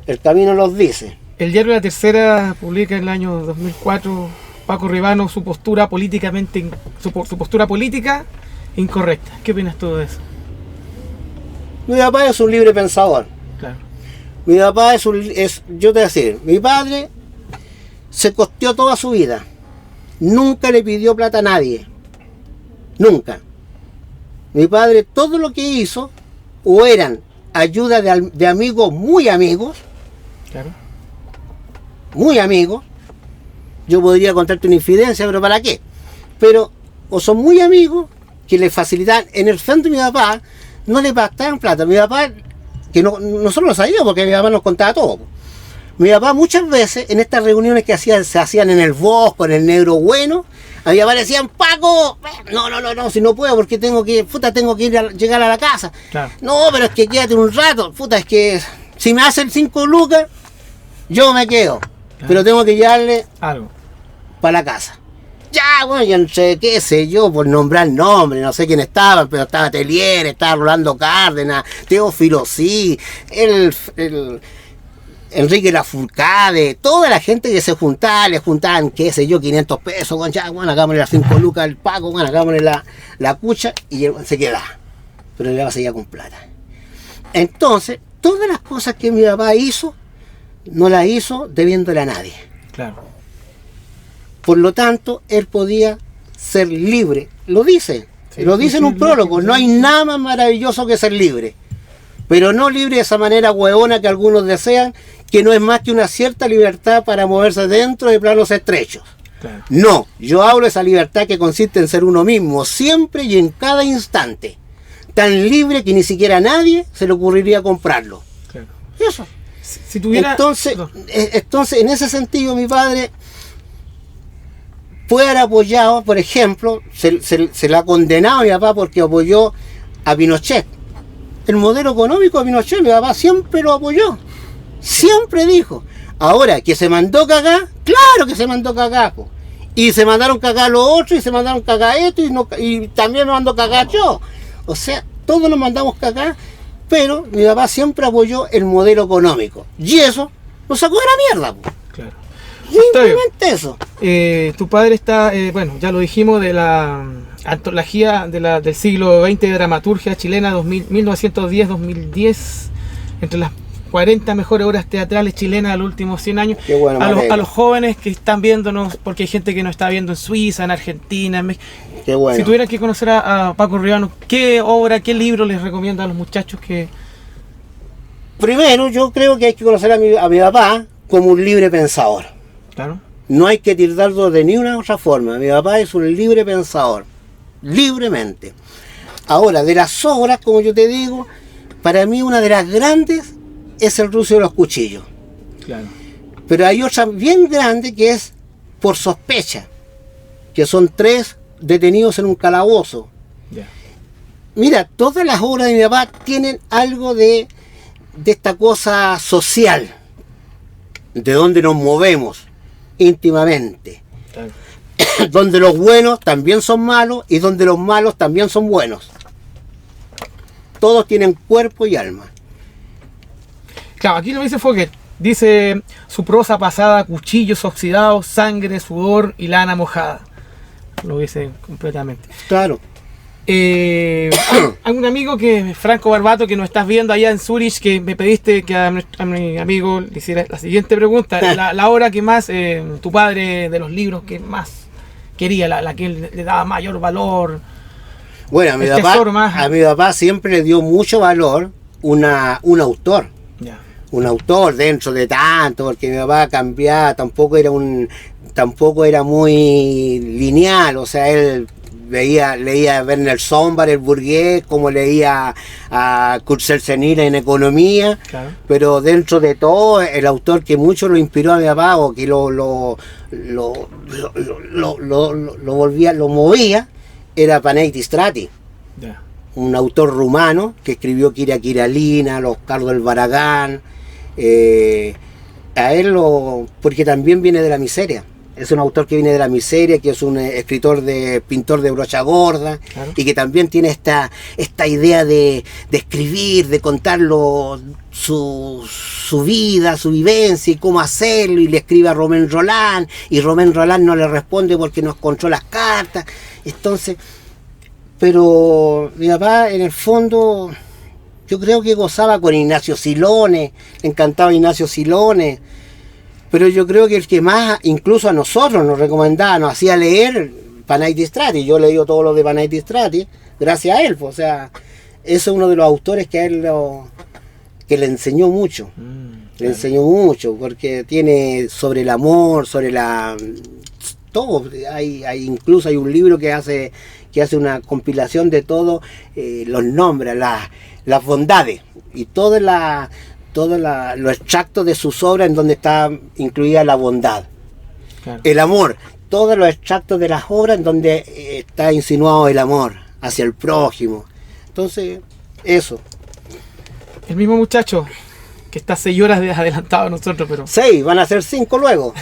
S3: El camino los dice.
S1: El diario La Tercera publica en el año 2004 Paco Ribano su postura política incorrecta. ¿Qué opinas tú de eso?
S3: Mi papá es un libre pensador.
S1: Claro.
S3: Mi papá yo te voy a decir, mi padre se costeó toda su vida. Nunca le pidió plata a nadie. Nunca. Mi padre todo lo que hizo o eran ayuda de amigos muy amigos.
S1: Claro.
S3: Muy amigos. Yo podría contarte una infidencia, pero ¿para qué? Pero o son muy amigos que le facilitan. En el fondo mi papá no le gastaban plata. Mi papá, que nosotros lo sabíamos porque mi papá nos contaba todo. Mi papá muchas veces en estas reuniones que se hacían en el Bosco, en el Negro Bueno, a mi papá le decían, Paco, no, si no puedo porque tengo que llegar a la casa.
S1: Claro.
S3: No, pero es que quédate un rato, es que si me hacen 5 lucas, yo me quedo. Claro. Pero tengo que llevarle
S1: algo
S3: para la casa. Ya, bueno, yo entre qué sé yo, por nombrar nombres, no sé quién estaban, pero estaba Telier, estaba Rolando Cárdenas, Teófilo Sí, Enrique Lafourcade, toda la gente que se juntaba, le juntaban, qué sé yo, 500 pesos, bueno, ya, bueno, hagámosle las 5 lucas al Paco, bueno, hagámosle la cucha, y se quedaba. Pero él seguía con plata. Entonces, todas las cosas que mi papá hizo, no las hizo debiéndole a nadie.
S1: Claro.
S3: Por lo tanto, él podía ser libre. Lo dice. Sí, lo dice en un prólogo. No hay nada más maravilloso que ser libre. Pero no libre de esa manera hueona que algunos desean, que no es más que una cierta libertad para moverse dentro de planos estrechos.
S1: Claro.
S3: No, yo hablo de esa libertad que consiste en ser uno mismo, siempre y en cada instante. Tan libre que ni siquiera a nadie se le ocurriría comprarlo.
S1: Claro.
S3: Eso.
S1: Si tuviera...
S3: Entonces, en ese sentido, mi padre puede haber apoyado, por ejemplo, se le ha condenado a mi papá porque apoyó a Pinochet. El modelo económico de Pinochet, mi papá siempre lo apoyó. Siempre dijo. Ahora, que se mandó cagar, claro que se mandó cagar. Y se mandaron cagar los otros, y se mandaron cagar esto, y también me mandó cagar yo. O sea, todos nos mandamos cagar, pero mi papá siempre apoyó el modelo económico. Y eso nos sacó de la mierda.
S1: Claro.
S3: Simplemente eso.
S1: Tu padre está, bueno, ya lo dijimos, de la antología del siglo XX de dramaturgia chilena 1910-2010, entre las 40 mejores obras teatrales chilenas de los últimos 100 años.
S3: Qué bueno,
S1: a los jóvenes que están viéndonos, porque hay gente que nos está viendo en Suiza, en Argentina, en México.
S3: Qué bueno.
S1: Si tuvieran que conocer a Paco Ribano, ¿qué obra, qué libro les recomienda a los muchachos que...?
S3: Primero, yo creo que hay que conocer a mi papá como un libre pensador.
S1: Claro.
S3: No hay que tildarlo de ninguna otra forma. Mi papá es un libre pensador. Libremente. Ahora, de las obras, como yo te digo, para mí una de las grandes es El rucio de los cuchillos.
S1: Claro.
S3: Pero hay otra bien grande que es Por sospecha, que son 3 detenidos en un calabozo.
S1: Ya.
S3: Mira, todas las obras de mi papá tienen algo de esta cosa social, de donde nos movemos íntimamente,
S1: Claro.
S3: donde los buenos también son malos y donde los malos también son buenos. Todos tienen cuerpo y alma.
S1: Claro, aquí lo dice Fouquet. Dice su prosa pasada, cuchillos oxidados, sangre, sudor y lana mojada. Lo dice completamente.
S3: Claro.
S1: Hay un amigo que, Franco Barbato, que nos estás viendo allá en Zurich, que me pediste que a mi amigo le hiciera la siguiente pregunta. La obra que más, tu padre, de los libros que más quería, la que le daba mayor valor.
S3: Bueno, a mi papá siempre le dio mucho valor un autor.
S1: Ya.
S3: Un autor dentro de tanto, porque mi papá cambiaba, tampoco era muy lineal, o sea, él leía a Werner Sombart, el burgués, como leía a Kurt Senil en economía,
S1: Claro.
S3: pero dentro de todo, el autor que mucho lo inspiró a mi papá, o que lo movía, era Panaitis Strati,
S1: Ya.
S3: un autor rumano que escribió Kira Kiralina, Los Carlos del Baragán. A él porque también viene de la miseria. Es un autor que viene de la miseria, que es un pintor de brocha gorda,
S1: Claro.
S3: y que también tiene esta idea de escribir, de contar su vida, su vivencia y cómo hacerlo, y le escribe a Romain Rolland, y Romain Rolland no le responde porque no encontró las cartas. Entonces, pero mi papá en el fondo, yo creo que gozaba con Ignacio Silone, le encantaba Ignacio Silone, pero yo creo que el que más, incluso a nosotros nos recomendaba, nos hacía leer Panaitis Strati. Yo he leído todo lo de Panaitis Strati gracias a él, pues, o sea, eso es uno de los autores que a él que le enseñó mucho. Le enseñó mucho, porque tiene sobre el amor, sobre todo. Incluso hay un libro que hace una compilación de todo, los nombres, las bondades y todos los extractos de sus obras en donde está incluida la bondad,
S1: Claro.
S3: el amor, todos los extractos de las obras en donde está insinuado el amor hacia el prójimo. Entonces, eso.
S1: El mismo muchacho que está 6 horas adelantado a nosotros, pero
S3: 6, van a ser 5 luego.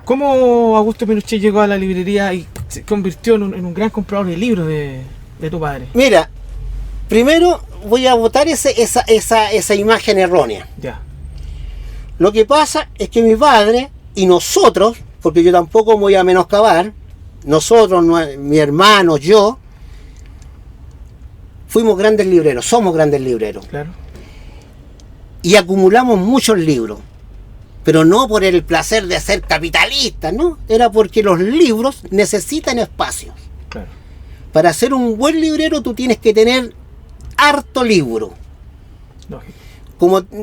S1: ¿cómo Augusto Pinochet llegó a la librería y se convirtió en un gran comprador de libros de tu padre?
S3: Mira, primero voy a botar esa imagen errónea.
S1: Ya.
S3: Lo que pasa es que mi padre y nosotros, porque yo tampoco me voy a menoscabar, nosotros, mi hermano, yo, fuimos grandes libreros, somos grandes libreros.
S1: Claro.
S3: Y acumulamos muchos libros, pero no por el placer de ser capitalistas, ¿no? Era porque los libros necesitan espacios.
S1: Claro.
S3: Para ser un buen librero tú tienes que tener harto libro.
S1: Lógico.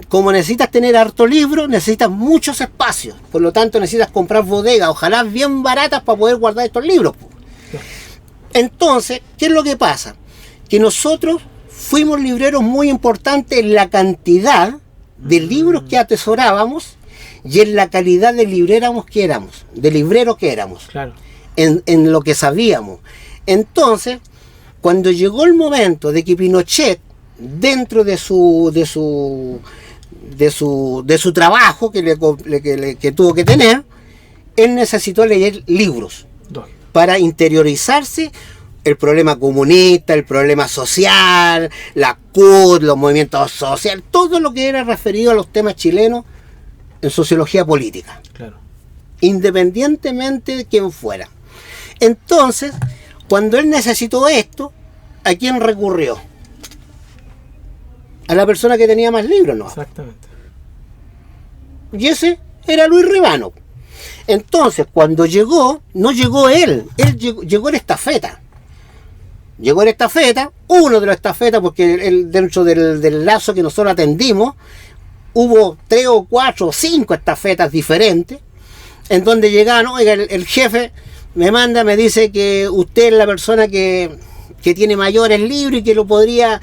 S3: Como necesitas tener harto libro, necesitas muchos espacios. Por lo tanto, necesitas comprar bodegas, ojalá bien baratas, para poder guardar estos libros. Entonces, ¿qué es lo que pasa? Que nosotros fuimos libreros muy importantes en la cantidad de libros que atesorábamos y en la calidad de libreros que éramos.
S1: Claro.
S3: En lo que sabíamos. Entonces, cuando llegó el momento de que Pinochet, dentro de su trabajo que tuvo que tener, él necesitó leer libros
S1: Lógico.
S3: para interiorizarse el problema comunista, el problema social, la CUT, los movimientos sociales, todo lo que era referido a los temas chilenos en sociología política,
S1: Claro.
S3: independientemente de quién fuera. Entonces, cuando él necesitó esto, ¿a quién recurrió? A la persona que tenía más libros, ¿no?
S1: Exactamente.
S3: Y ese era Luis Ribano. Entonces, cuando llegó, no llegó él llegó en estafeta. Llegó en estafeta, uno de los estafetas, porque dentro del lazo que nosotros atendimos, hubo 3 o 4 o 5 estafetas diferentes, en donde llegaban, oiga, el jefe me dice que usted es la persona que que tiene mayores libros y que lo podría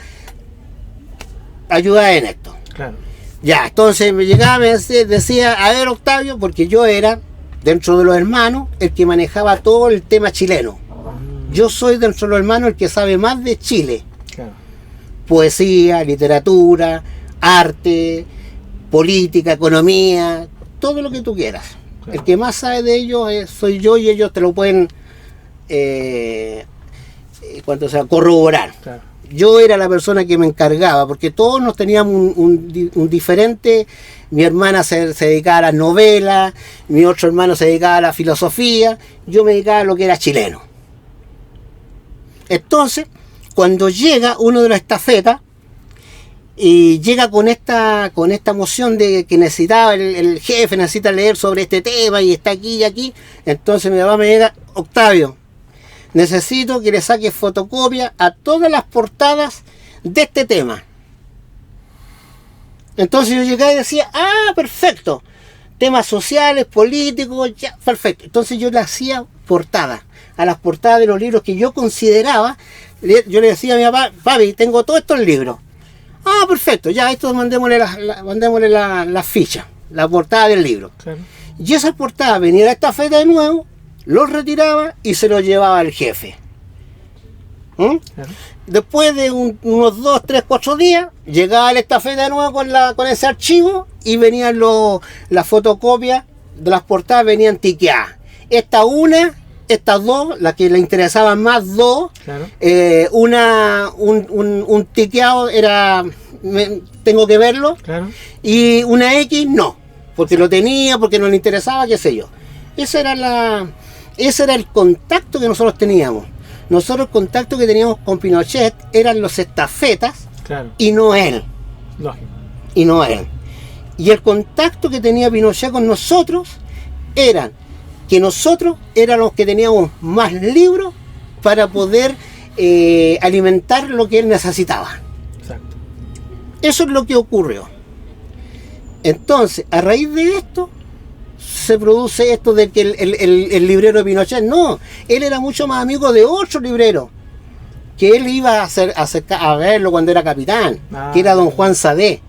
S3: ayudar en esto.
S1: Claro.
S3: Ya, entonces me llegaba, me decía, a ver, Octavio, porque yo era, dentro de los hermanos, el que manejaba todo el tema chileno. Yo soy dentro de los hermanos el que sabe más de Chile.
S1: Claro.
S3: Poesía, literatura, arte, política, economía, todo lo que tú quieras.
S1: Claro.
S3: El que más sabe de ello soy yo, y ellos te lo pueden corroborar.
S1: Claro.
S3: Yo era la persona que me encargaba, porque todos nos teníamos un diferente. Mi hermana se dedicaba a las novelas, mi otro hermano se dedicaba a la filosofía, yo me dedicaba a lo que era chileno. Entonces, cuando llega uno de las estafetas, y llega con esta moción de que necesitaba, el jefe necesita leer sobre este tema, y está aquí y aquí, entonces mi papá me llega, Octavio, necesito que le saques fotocopia a todas las portadas de este tema. Entonces yo llegaba y decía, perfecto, temas sociales, políticos, ya, perfecto. Entonces yo le hacía portadas, a las portadas de los libros que yo consideraba. Yo le decía a mi papá, papi, tengo todos estos libros. Perfecto, ya, esto mandémosle la ficha, la portada del libro.
S1: Claro.
S3: Y esa portada venía a la estafeta de nuevo, los retiraba y se los llevaba al jefe.
S1: Claro.
S3: Después de unos 2, 3, 4 días, llegaba la estafeta de nuevo con ese archivo, y venían las fotocopias de las portadas, venían tiqueadas. Estas dos, las que le interesaban más, dos.
S1: Claro.
S3: Un tiqueado era, tengo que verlo,
S1: Claro.
S3: y una X no, porque lo tenía, porque no le interesaba, qué sé yo. Ese era el contacto que nosotros teníamos. Nosotros el contacto que teníamos con Pinochet eran los estafetas,
S1: Claro.
S3: y no él.
S1: Lógico.
S3: Y no él. Y el contacto que tenía Pinochet con nosotros eran que nosotros éramos los que teníamos más libros para poder alimentar lo que él necesitaba.
S1: Exacto.
S3: Eso es lo que ocurrió. Entonces, a raíz de esto, se produce esto de que el librero de Pinochet, no, él era mucho más amigo de otro librero, que él iba a verlo cuando era capitán, que era don Juan Sadé.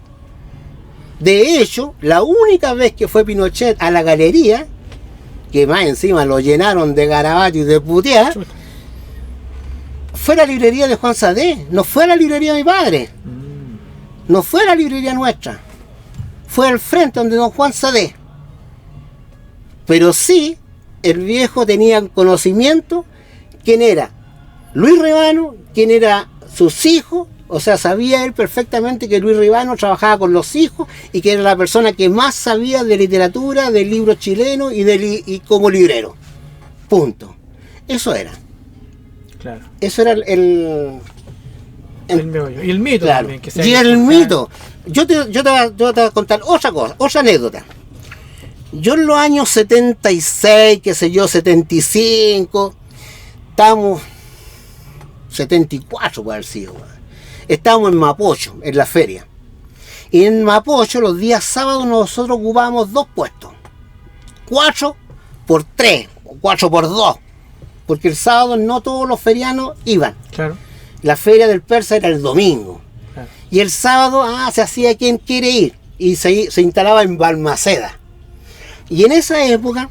S3: De hecho, la única vez que fue Pinochet a la galería, que más encima lo llenaron de garabatos y de putear, fue a la librería de Juan Sadé, no fue a la librería de mi padre, no fue a la librería nuestra, fue al frente donde don Juan Sadé. Pero sí, el viejo tenía conocimiento quién era Luis Ribano, quién era sus hijos, o sea, sabía él perfectamente que Luis Ribano trabajaba con los hijos y que era la persona que más sabía de literatura, de libros chilenos y como librero. Punto. Eso era.
S1: Claro.
S3: Eso era el
S1: meollo. Y el mito
S3: claro.
S1: también. Que
S3: Y el mito. Yo te voy a contar otra cosa, otra anécdota. Yo en los años 76, qué sé yo, 75, estamos 74 puede haber sido, estábamos en Mapocho, en la feria. Y en Mapocho los días sábados nosotros ocupábamos 2 puestos, 4 por 3, o 4 por 2, porque el sábado no todos los ferianos iban.
S1: Claro.
S3: La feria del persa era el domingo.
S1: Claro.
S3: Y el sábado se hacía quien quiere ir, y se instalaba en Balmaceda. Y en esa época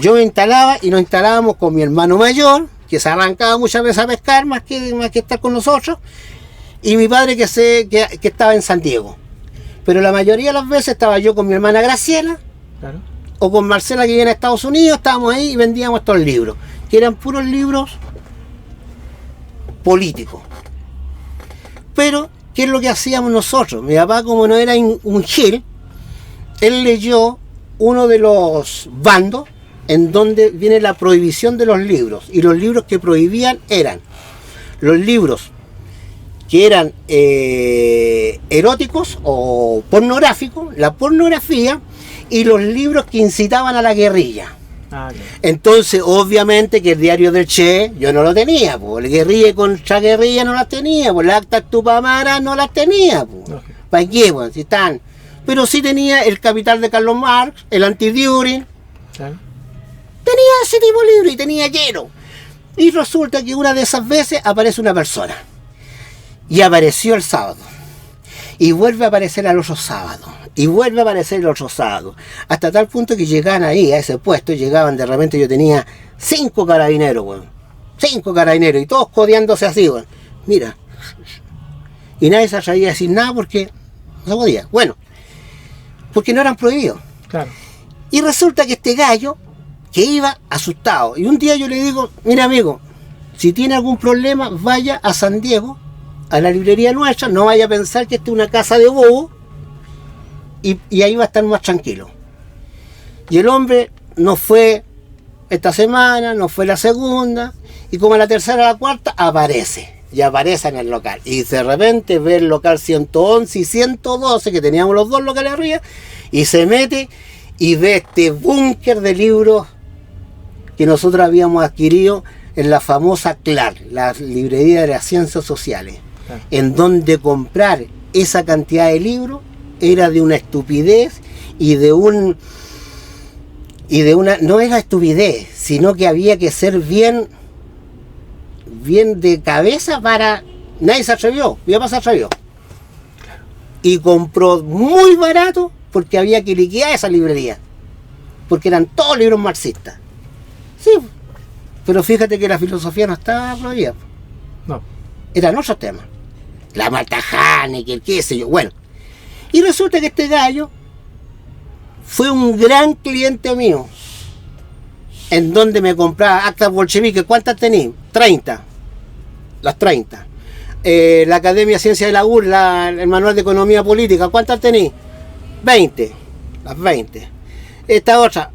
S3: yo me instalaba y nos instalábamos con mi hermano mayor, que se arrancaba muchas veces a pescar más que estar con nosotros, y mi padre que estaba en San Diego. Pero la mayoría de las veces estaba yo con mi hermana Graciela,
S1: Claro.
S3: o con Marcela, que viene a Estados Unidos, estábamos ahí y vendíamos estos libros, que eran puros libros políticos. Pero, ¿qué es lo que hacíamos nosotros? Mi papá, como no era un gil, él leyó uno de los bandos en donde viene la prohibición de los libros, y los libros que prohibían eran los libros que eran eróticos o pornográficos, la pornografía, y los libros que incitaban a la guerrilla.
S1: Claro.
S3: Entonces, obviamente que el diario del Che yo no lo tenía, pues el guerrilla contra guerrilla no las tenía, pues las actas Tupamara no las tenía, pues.
S1: Lógico.
S3: ¿Para qué? Pues, si están. Pero sí tenía El Capital de Carlos Marx, el Anti-Düring,
S1: Claro.
S3: tenía ese tipo de libro y tenía lleno. Y resulta que una de esas veces aparece una persona. Y apareció el sábado. Y vuelve a aparecer al otro sábado. Y vuelve a aparecer el otro sábado. Hasta tal punto que llegaban ahí, a ese puesto, llegaban de repente, yo tenía 5 carabineros, weón. 5 carabineros. Y todos codeándose así, weón. Mira. Y nadie se atrevía a decir nada porque no se podía. Bueno, porque no eran prohibidos.
S1: Claro.
S3: Y resulta que este gallo, que iba asustado. Y un día yo le digo, mira amigo, si tiene algún problema, vaya a San Diego, a la librería nuestra, no vaya a pensar que esta es una casa de bobo, y ahí va a estar más tranquilo. Y el hombre no fue esta semana, no fue la segunda, y como a la tercera o la cuarta, aparece. Y aparece en el local. Y de repente ve el local 111 y 112, que teníamos los dos locales arriba, y se mete y ve este búnker de libros que nosotros habíamos adquirido en la famosa CLAR, la librería de las ciencias sociales, en donde comprar esa cantidad de libros era de una estupidez y de una, no era estupidez, sino que había que ser bien de cabeza para... Nadie se atrevió, mi papá se atrevió. Y compró muy barato porque había que liquidar esa librería. Porque eran todos libros marxistas. Sí, pero fíjate que la filosofía no estaba prohibida.
S1: No.
S3: Eran otros temas. La Marta Haneke, qué sé yo. Bueno, y resulta que este gallo fue un gran cliente mío. En donde me compraba actas bolcheviques. ¿Cuántas tenía? 30. Las 30. La Academia de Ciencias de la UR, el Manual de Economía Política. ¿Cuántas tenía? 20. Las 20. Esta otra,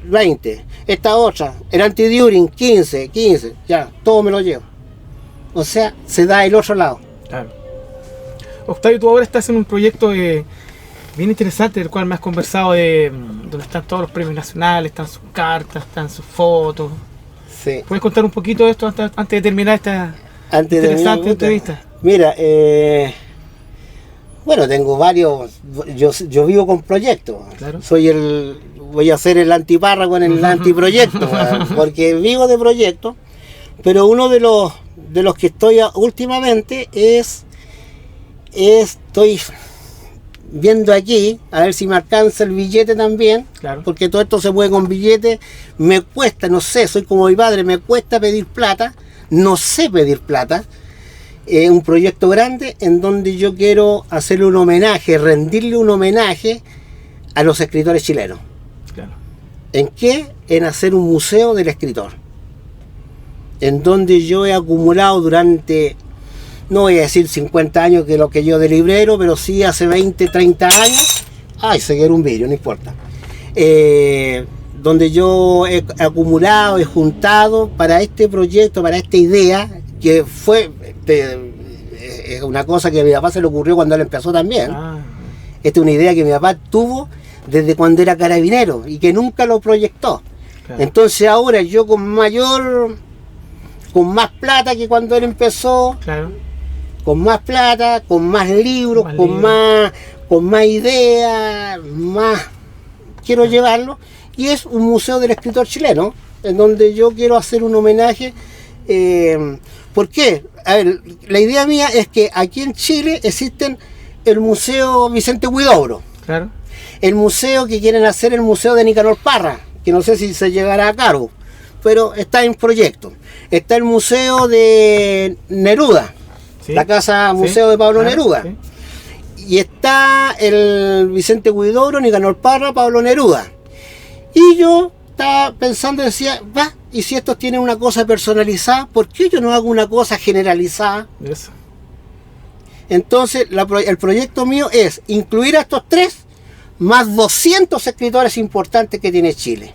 S3: 20. Esta otra, el anti-During, 15. Ya, todo me lo llevo. O sea, se da el otro lado.
S1: Claro. Octavio, tú ahora estás en un proyecto bien interesante, del cual me has conversado, donde están todos los premios nacionales, están sus cartas, están sus fotos.
S3: Sí.
S1: ¿Puedes contar un poquito de esto antes de terminar esta interesante entrevista?
S3: Mira, bueno, tengo varios, yo vivo con proyectos. Claro. Voy a ser el antipárrago en el antiproyecto, porque vivo de proyectos, pero uno de los que estoy últimamente estoy viendo aquí, a ver si me alcanza el billete también, claro, porque todo esto se mueve con billetes, me cuesta, no sé, soy como mi padre, me cuesta pedir plata, no sé pedir plata. Un proyecto grande en donde yo quiero hacerle un homenaje, rendirle un homenaje a los escritores chilenos. Claro. ¿En qué? En hacer un museo del escritor, en donde yo he acumulado durante, no voy a decir 50 años, que es lo que yo de librero, pero sí hace 20, 30 años, se quedó un vídeo, no importa, donde yo he acumulado, he juntado para este proyecto, para esta idea, que fue es una cosa que a mi papá se le ocurrió cuando él empezó también. Esta es una idea que mi papá tuvo desde cuando era carabinero y que nunca lo proyectó. Claro. Entonces ahora yo con más plata que cuando él empezó, claro, con más plata, con más libros, con más ideas, más quiero llevarlo, y es un museo del escritor chileno, en donde yo quiero hacer un homenaje. ¿Por qué? A ver, la idea mía es que aquí en Chile existen el Museo Vicente Huidobro, claro, el museo que quieren hacer, el Museo de Nicanor Parra, que no sé si se llegará a cargo, pero está en proyecto. Está el Museo de Neruda, ¿sí?, la casa museo, sí, de Pablo, claro, Neruda, sí. Y está el Vicente Huidobro, Nicanor Parra, Pablo Neruda. Y yo estaba pensando, decía, y si estos tienen una cosa personalizada, ¿por qué yo no hago una cosa generalizada? Eso. Entonces, el proyecto mío es incluir a estos 3 más 200 escritores importantes que tiene Chile.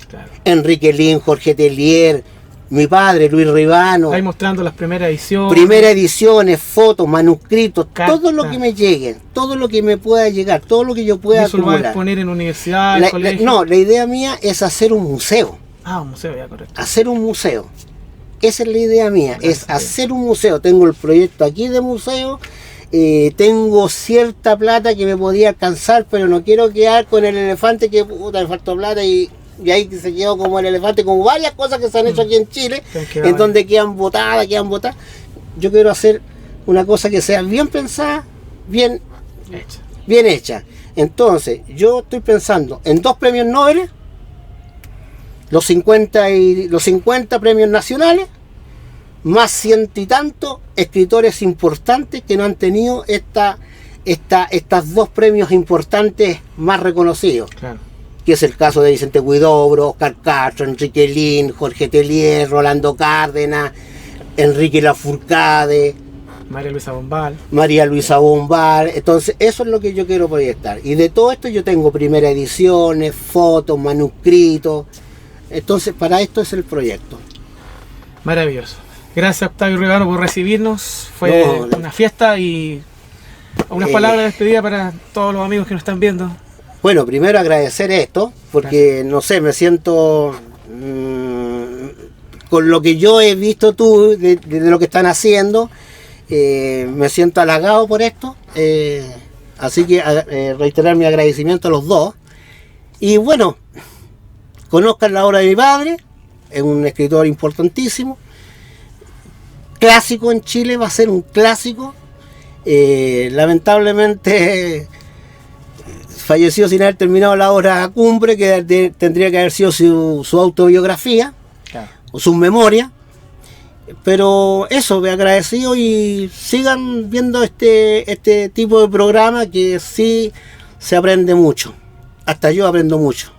S3: Claro. Enrique Lin, Jorge Tellier, mi padre, Luis Ribano.
S1: Ahí mostrando las primeras ediciones.
S3: Primeras ediciones, fotos, manuscritos, todo lo que me llegue, todo lo que me pueda llegar, todo lo que yo pueda acumular.
S1: ¿Eso lo vas a exponer en universidad, colegio?
S3: No, la idea mía es hacer un museo.
S1: Un museo, ya, correcto.
S3: Hacer un museo. Esa es la idea mía, es hacer un museo. Tengo el proyecto aquí de museo, tengo cierta plata que me podía alcanzar, pero no quiero quedar con el elefante que puta, me faltó plata y y ahí se quedó como el elefante, como varias cosas que se han hecho aquí en Chile, en donde quedan botadas. Yo quiero hacer una cosa que sea bien pensada, bien hecha. Entonces, yo estoy pensando en 2 premios Nobel, los 50 premios nacionales, más 100 y tantos escritores importantes que no han tenido estas 2 premios importantes más reconocidos.
S1: Claro.
S3: Que es el caso de Vicente Huidobro, Oscar Castro, Enrique Lin, Jorge Telier, Rolando Cárdenas, Enrique Lafourcade, María Luisa Bombal. Entonces, eso es lo que yo quiero proyectar. Y de todo esto yo tengo primeras ediciones, fotos, manuscritos. Entonces, para esto es el proyecto.
S1: Maravilloso. Gracias, Octavio Rivano, por recibirnos. Fue una fiesta y unas palabras de despedida para todos los amigos que nos están viendo.
S3: Bueno, primero agradecer esto, porque no sé, me siento con lo que yo he visto de lo que están haciendo, me siento halagado por esto, así que reiterar mi agradecimiento a los dos. Y bueno, conozcan la obra de mi padre, es un escritor importantísimo, clásico en Chile, va a ser un clásico, lamentablemente falleció sin haber terminado la obra cumbre, que tendría que haber sido su autobiografía, claro, o sus memorias. Pero eso, me agradecido y sigan viendo este tipo de programa, que sí se aprende mucho. Hasta yo aprendo mucho.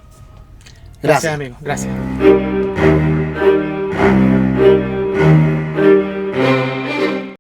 S1: Gracias amigo, gracias.